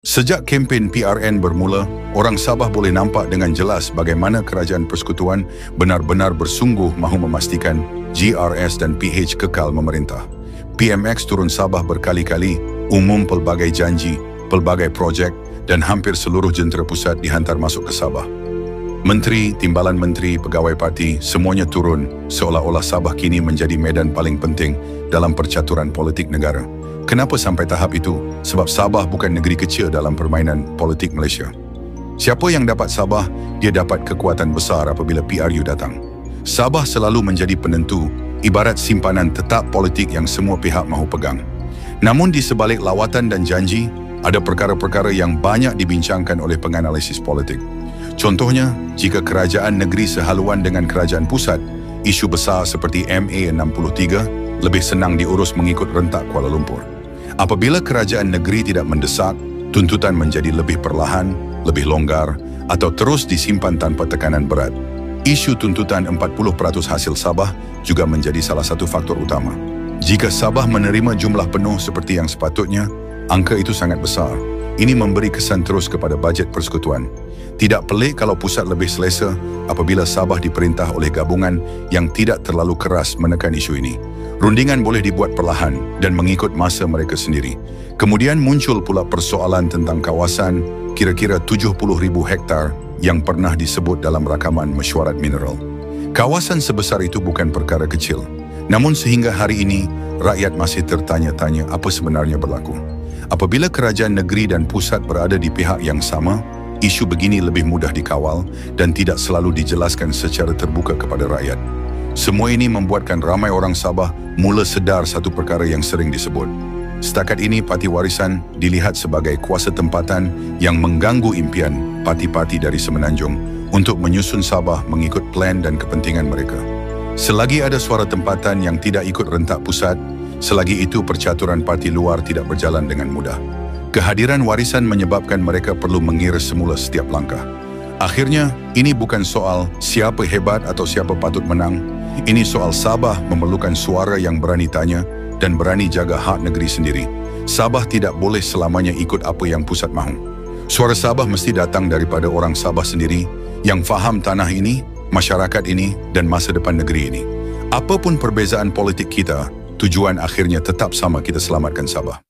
Sejak kempen PRN bermula, orang Sabah boleh nampak dengan jelas bagaimana Kerajaan Persekutuan benar-benar bersungguh mahu memastikan GRS dan PH kekal memerintah. PMX turun Sabah berkali-kali, umum pelbagai janji, pelbagai projek dan hampir seluruh jentera pusat dihantar masuk ke Sabah. Menteri, timbalan menteri, pegawai parti, semuanya turun seolah-olah Sabah kini menjadi medan paling penting dalam percaturan politik negara. Kenapa sampai tahap itu? Sebab Sabah bukan negeri kecil dalam permainan politik Malaysia. Siapa yang dapat Sabah, dia dapat kekuatan besar apabila PRU datang. Sabah selalu menjadi penentu, ibarat simpanan tetap politik yang semua pihak mahu pegang. Namun di sebalik lawatan dan janji, ada perkara-perkara yang banyak dibincangkan oleh penganalisis politik. Contohnya, jika kerajaan negeri sehaluan dengan kerajaan pusat, isu besar seperti MA63 lebih senang diurus mengikut rentak Kuala Lumpur. Apabila kerajaan negeri tidak mendesak, tuntutan menjadi lebih perlahan, lebih longgar, atau terus disimpan tanpa tekanan berat. Isu tuntutan 40% hasil Sabah juga menjadi salah satu faktor utama. Jika Sabah menerima jumlah penuh seperti yang sepatutnya, angka itu sangat besar. Ini memberi kesan terus kepada bajet persekutuan. Tidak pelik kalau pusat lebih selesa apabila Sabah diperintah oleh gabungan yang tidak terlalu keras menekan isu ini. Rundingan boleh dibuat perlahan dan mengikut masa mereka sendiri. Kemudian muncul pula persoalan tentang kawasan kira-kira 70,000 hektar yang pernah disebut dalam rakaman mesyuarat mineral. Kawasan sebesar itu bukan perkara kecil. Namun sehingga hari ini, rakyat masih tertanya-tanya apa sebenarnya berlaku. Apabila kerajaan negeri dan pusat berada di pihak yang sama, isu begini lebih mudah dikawal dan tidak selalu dijelaskan secara terbuka kepada rakyat. Semua ini membuatkan ramai orang Sabah mula sedar satu perkara yang sering disebut. Setakat ini, parti warisan dilihat sebagai kuasa tempatan yang mengganggu impian parti-parti dari Semenanjung untuk menyusun Sabah mengikut plan dan kepentingan mereka. Selagi ada suara tempatan yang tidak ikut rentak pusat, selagi itu percaturan parti luar tidak berjalan dengan mudah. Kehadiran warisan menyebabkan mereka perlu mengira semula setiap langkah. Akhirnya, ini bukan soal siapa hebat atau siapa patut menang. Ini soal Sabah memerlukan suara yang berani tanya dan berani jaga hak negeri sendiri. Sabah tidak boleh selamanya ikut apa yang pusat mahu. Suara Sabah mesti datang daripada orang Sabah sendiri yang faham tanah ini, masyarakat ini dan masa depan negeri ini. Apapun perbezaan politik kita, tujuan akhirnya tetap sama, kita selamatkan Sabah.